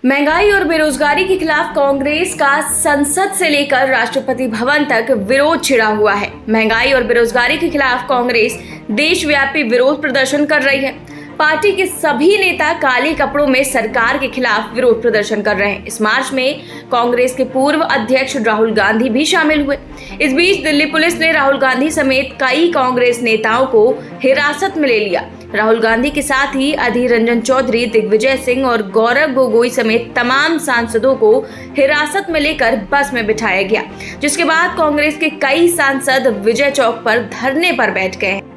महंगाई और बेरोजगारी के खिलाफ कांग्रेस का संसद से लेकर राष्ट्रपति भवन तक विरोध छिड़ा हुआ है। महंगाई और बेरोजगारी के खिलाफ कांग्रेस देशव्यापी विरोध प्रदर्शन कर रही है। पार्टी के सभी नेता काले कपड़ों में सरकार के खिलाफ विरोध प्रदर्शन कर रहे हैं। इस मार्च में कांग्रेस के पूर्व अध्यक्ष राहुल गांधी भी शामिल हुए। इस बीच दिल्ली पुलिस ने राहुल गांधी समेत कई कांग्रेस नेताओं को हिरासत में ले लिया। राहुल गांधी के साथ ही अधीर रंजन चौधरी, दिग्विजय सिंह और गौरव गोगोई समेत तमाम सांसदों को हिरासत में लेकर बस में बिठाया गया, जिसके बाद कांग्रेस के कई सांसद विजय चौक पर धरने पर बैठ गए हैं।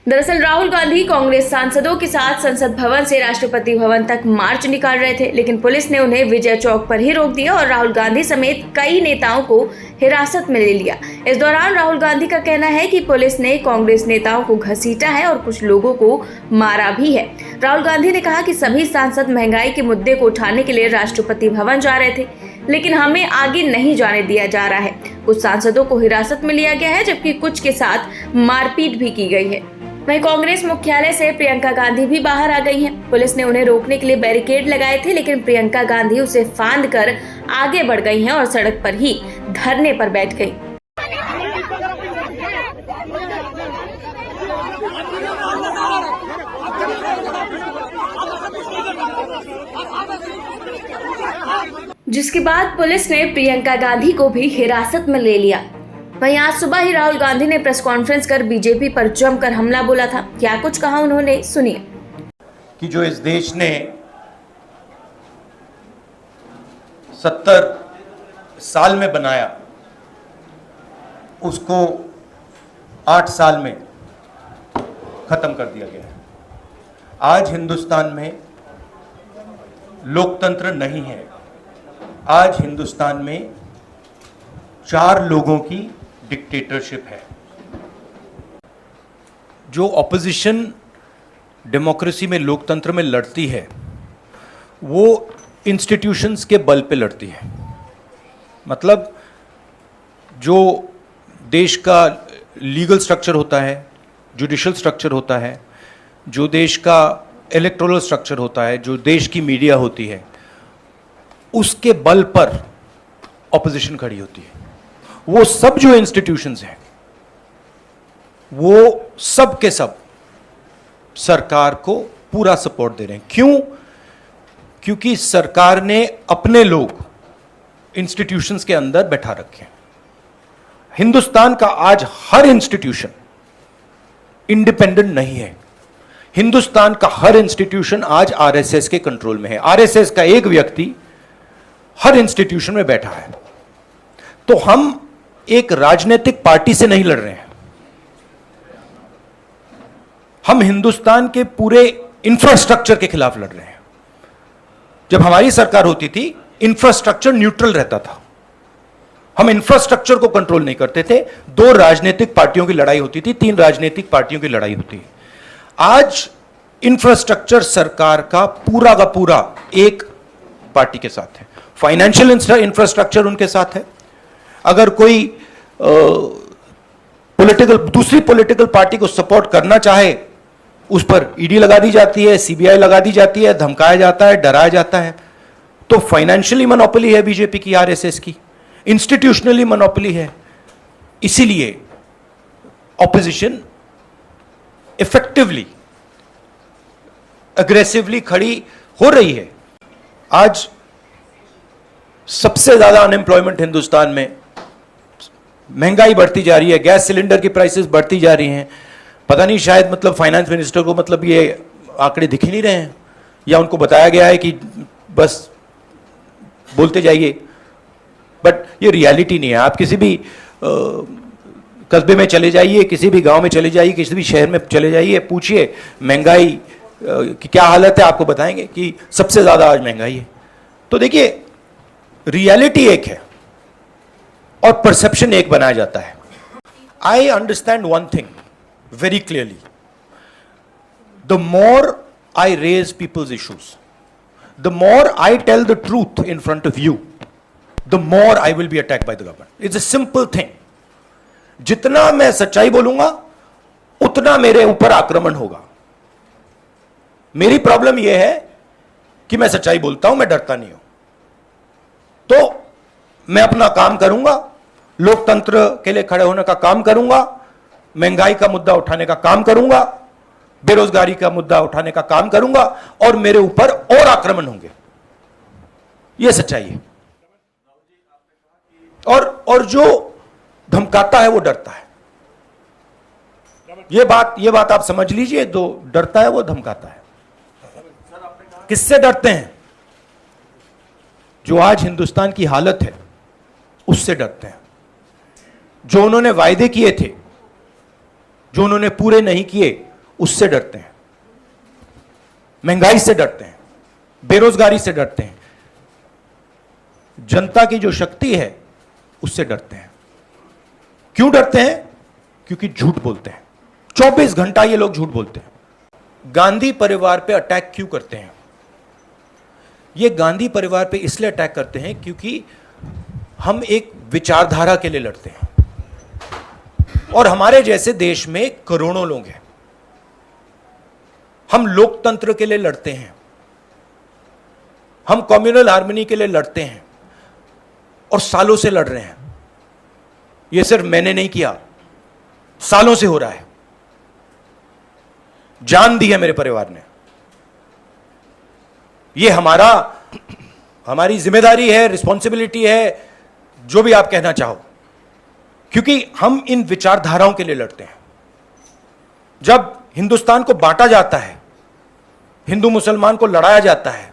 दरअसल राहुल गांधी कांग्रेस सांसदों के साथ संसद भवन से राष्ट्रपति भवन तक मार्च निकाल रहे थे, लेकिन पुलिस ने उन्हें विजय चौक पर ही रोक दिया और राहुल गांधी समेत कई नेताओं को हिरासत में ले लिया। इस दौरान राहुल गांधी का कहना है कि पुलिस ने कांग्रेस नेताओं को घसीटा है और कुछ लोगों को मारा भी है। राहुल गांधी ने कहा कि सभी सांसद महंगाई के मुद्दे को उठाने के लिए राष्ट्रपति भवन जा रहे थे, लेकिन हमें आगे नहीं जाने दिया जा रहा है। कुछ सांसदों को हिरासत में लिया गया है, जबकि कुछ के साथ मारपीट भी की गई है। वहीं कांग्रेस मुख्यालय से प्रियंका गांधी भी बाहर आ गई हैं। पुलिस ने उन्हें रोकने के लिए बैरिकेड लगाए थे, लेकिन प्रियंका गांधी उसे फांद कर आगे बढ़ गई हैं और सड़क पर ही धरने पर बैठ गई। जिसके बाद पुलिस ने प्रियंका गांधी को भी हिरासत में ले लिया। वहीं आज सुबह ही राहुल गांधी ने प्रेस कॉन्फ्रेंस कर बीजेपी पर जमकर हमला बोला था। क्या कुछ कहा उन्होंने, सुनिए। कि जो इस देश ने 70 साल में बनाया, उसको 8 साल में खत्म कर दिया गया है। आज हिंदुस्तान में लोकतंत्र नहीं है। आज हिंदुस्तान में 4 लोगों की डिक्टेटरशिप है। जो ऑपोजिशन डेमोक्रेसी में, लोकतंत्र में लड़ती है, वो इंस्टीट्यूशंस के बल पे लड़ती है। मतलब जो देश का लीगल स्ट्रक्चर होता है, जुडिशल स्ट्रक्चर होता है, जो देश का इलेक्टोरल स्ट्रक्चर होता है, जो देश की मीडिया होती है, उसके बल पर ऑपोजिशन खड़ी होती है। वो सब जो इंस्टीट्यूशंस हैं, वो सब के सब सरकार को पूरा सपोर्ट दे रहे हैं। क्यों? क्योंकि सरकार ने अपने लोग इंस्टीट्यूशंस के अंदर बैठा रखे हैं। हिंदुस्तान का आज हर इंस्टीट्यूशन इंडिपेंडेंट नहीं है। हिंदुस्तान का हर इंस्टीट्यूशन आज आरएसएस के कंट्रोल में है। आरएसएस का एक व्यक्ति हर इंस्टीट्यूशन में बैठा है। तो हम एक राजनीतिक पार्टी से नहीं लड़ रहे हैं, हम हिंदुस्तान के पूरे इंफ्रास्ट्रक्चर के खिलाफ लड़ रहे हैं। जब हमारी सरकार होती थी, इंफ्रास्ट्रक्चर न्यूट्रल रहता था। हम इंफ्रास्ट्रक्चर को कंट्रोल नहीं करते थे। 2 राजनीतिक पार्टियों की लड़ाई होती थी, 3 राजनीतिक पार्टियों की लड़ाई होती है। आज इंफ्रास्ट्रक्चर सरकार का पूरा एक पार्टी के साथ है। फाइनेंशियल इंफ्रास्ट्रक्चर उनके साथ है। अगर कोई दूसरी पॉलिटिकल पार्टी को सपोर्ट करना चाहे, उस पर ईडी लगा दी जाती है, सीबीआई लगा दी जाती है, धमकाया जाता है, डराया जाता है। तो फाइनेंशियली मोनोपोली है बीजेपी की, आरएसएस की, इंस्टीट्यूशनली मोनोपोली है। इसीलिए ऑपोजिशन इफेक्टिवली, अग्रेसिवली खड़ी हो रही है। आज सबसे ज्यादा अनएम्प्लॉयमेंट हिंदुस्तान में, महंगाई बढ़ती जा रही है, गैस सिलेंडर की प्राइसेस बढ़ती जा रही हैं। पता नहीं, शायद मतलब फाइनेंस मिनिस्टर को मतलब ये आंकड़े दिख ही नहीं रहे हैं, या उनको बताया गया है कि बस बोलते जाइए, बट ये रियलिटी नहीं है। आप किसी भी कस्बे में चले जाइए, किसी भी गांव में चले जाइए, किसी भी शहर में चले जाइए, पूछिए महंगाई की क्या हालत है, आपको बताएंगे कि सबसे ज्यादा आज महंगाई है। तो देखिए, रियलिटी एक है और परसेप्शन एक बनाया जाता है। I understand one thing very clearly, the more I raise people's issues, the more I tell the truth in front of you, the more I will be attacked by the government. It's a simple thing. जितना मैं सच्चाई बोलूंगा उतना मेरे ऊपर आक्रमण होगा. मेरी प्रॉब्लम यह है कि मैं सच्चाई बोलता हूं, मैं डरता नहीं हूं. तो मैं अपना काम करूंगा, लोकतंत्र के लिए खड़े होने का काम करूंगा, महंगाई का मुद्दा उठाने का काम करूंगा, बेरोजगारी का मुद्दा उठाने का काम करूंगा, और मेरे ऊपर और आक्रमण होंगे. यह सच्चाई है. और जो धमकाता है वो डरता है. ये बात आप समझ लीजिए. जो डरता है वो धमकाता है. किससे डरते हैं? जो आज हिंदुस्तान की हालत है उससे डरते हैं. जो उन्होंने वायदे किए थे, जो उन्होंने पूरे नहीं किए, उससे डरते हैं. महंगाई से डरते हैं, बेरोजगारी से डरते हैं, जनता की जो शक्ति है उससे डरते हैं. क्यों डरते हैं? क्योंकि झूठ बोलते हैं. 24 घंटा ये लोग झूठ बोलते हैं. गांधी परिवार पे अटैक क्यों करते हैं? ये गांधी परिवार पे इसलिए अटैक करते हैं क्योंकि हम एक विचारधारा के लिए लड़ते हैं, और हमारे जैसे देश में करोड़ों लोग हैं. हम लोकतंत्र के लिए लड़ते हैं, हम कम्युनल हार्मनी के लिए लड़ते हैं, और सालों से लड़ रहे हैं. यह सिर्फ मैंने नहीं किया, सालों से हो रहा है. जान दी है मेरे परिवार ने. यह हमारी जिम्मेदारी है, रिस्पॉन्सिबिलिटी है, जो भी आप कहना चाहो, क्योंकि हम इन विचारधाराओं के लिए लड़ते हैं. जब हिंदुस्तान को बांटा जाता है, हिंदू मुसलमान को लड़ाया जाता है,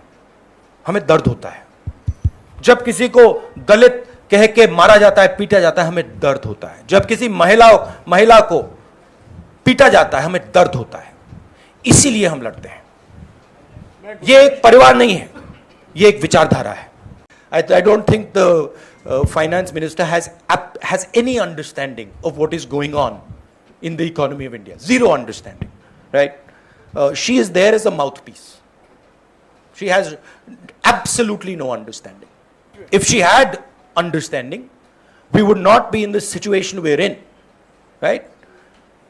हमें दर्द होता है. जब किसी को दलित कह के मारा जाता है, पीटा जाता है, हमें दर्द होता है. जब किसी महिला को पीटा जाता है, हमें दर्द होता है. इसीलिए हम लड़ते हैं. यह एक परिवार नहीं है, यह एक विचारधारा है. I don't think the finance minister has any understanding of what is going on in the economy of India. Zero understanding, right? She is there as a mouthpiece. She has absolutely no understanding. If she had understanding, we would not be in the situation we're in, right?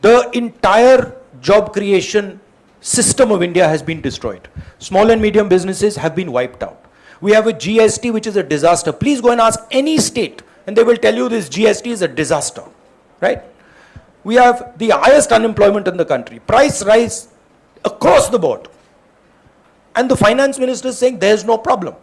The entire job creation system of India has been destroyed. Small and medium businesses have been wiped out. We have a GST which is a disaster. Please go and ask any state and they will tell you this GST is a disaster, right? We have the highest unemployment in the country. Price rise across the board. And the finance minister is saying there is no problem.